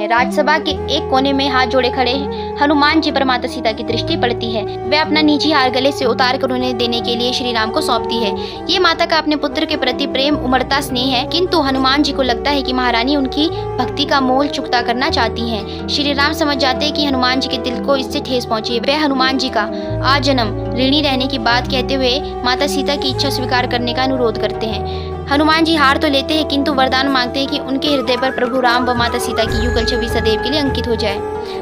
राजसभा के एक कोने में हाथ जोड़े खड़े हनुमान जी पर माता सीता की दृष्टि पड़ती है। वह अपना निजी हार गले से उतार कर उन्हें देने के लिए श्री राम को सौंपती है। ये माता का अपने पुत्र के प्रति प्रेम उमड़ता स्नेह है, किंतु हनुमान जी को लगता है कि महारानी उनकी भक्ति का मोल चुकता करना चाहती हैं। श्री राम समझ जाते हैं कि हनुमान जी के दिल को इससे ठेस पहुंची है। वह हनुमान जी का आजन्म ऋणी रहने की बात कहते हुए माता सीता की इच्छा स्वीकार करने का अनुरोध करते हैं। हनुमान जी हार तो लेते हैं, किंतु वरदान मांगते हैं कि उनके हृदय पर प्रभु राम व माता सीता की युगल छवि सदैव के लिए अंकित हो जाए।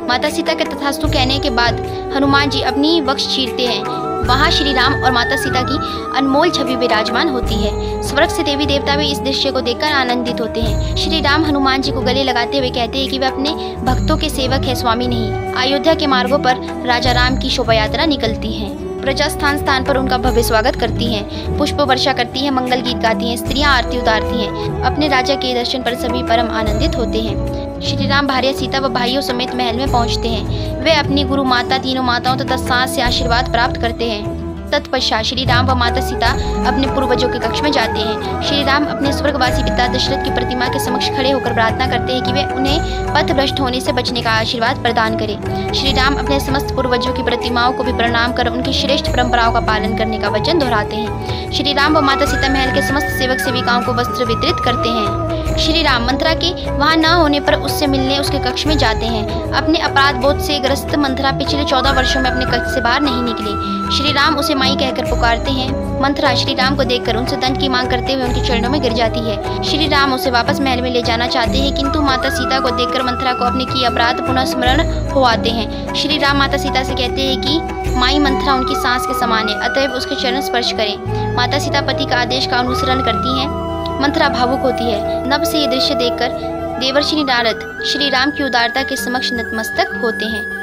माता सीता के तथास्तु कहने के बाद हनुमान जी अपनी वक्ष चीरते हैं। वहाँ श्री राम और माता सीता की अनमोल छवि विराजमान होती है। स्वर्ग से देवी देवता भी इस दृश्य को देखकर आनंदित होते हैं। श्री राम हनुमान जी को गले लगाते हुए कहते हैं कि वे अपने भक्तों के सेवक है, स्वामी नहीं। अयोध्या के मार्गों पर राजा राम की शोभा यात्रा निकलती है। प्रजा स्थान स्थान पर उनका भव्य स्वागत करती हैं, पुष्प वर्षा करती हैं, मंगल गीत गाती हैं, स्त्रियां आरती उतारती हैं। अपने राजा के दर्शन पर सभी परम आनंदित होते हैं। श्री राम भार्या सीता व भाइयों समेत महल में पहुंचते हैं। वे अपनी गुरु माता, तीनों माताओं तथा सास से आशीर्वाद प्राप्त करते हैं। तत्पश्चात श्री राम व माता सीता अपने पूर्वजों के कक्ष में जाते हैं। श्री राम अपने स्वर्गवासी पिता दशरथ की प्रतिमा के समक्ष खड़े होकर प्रार्थना करते हैं कि वे उन्हें पथभ्रष्ट होने से बचने का आशीर्वाद प्रदान करें। श्री राम अपने समस्त पूर्वजों की प्रतिमाओं को भी प्रणाम कर उनकी श्रेष्ठ परंपराओं का पालन करने का वचन दोहराते हैं। श्री राम व माता सीता महल के समस्त सेवक सेविकाओं को वस्त्र वितरित करते हैं। श्री राम मंथरा के वहां न होने पर उससे मिलने उसके कक्ष में जाते हैं। अपने अपराध बोध से ग्रस्त मंथरा पिछले 14 वर्षों में अपने कक्ष से बाहर नहीं निकली। श्री राम उसे माई कहकर पुकारते हैं। मंथरा श्री राम को देखकर उनसे दंड की मांग करते हुए उनके चरणों में गिर जाती है। श्री राम उसे वापस महल में ले जाना चाहते हैं, किंतु माता सीता को देखकर मंथरा को अपने किए अपराध पुनः स्मरण हो आते हैं। श्री राम माता सीता से कहते हैं कि माई मंथरा उनकी सांस के समान है, अतएव उसके चरण स्पर्श करें। माता सीता पति का आदेश का अनुसरण करती हैं। मंथरा भावुक होती है। नभ से ये दृश्य देखकर देवर्षि नारद श्री राम की उदारता के समक्ष नतमस्तक होते हैं।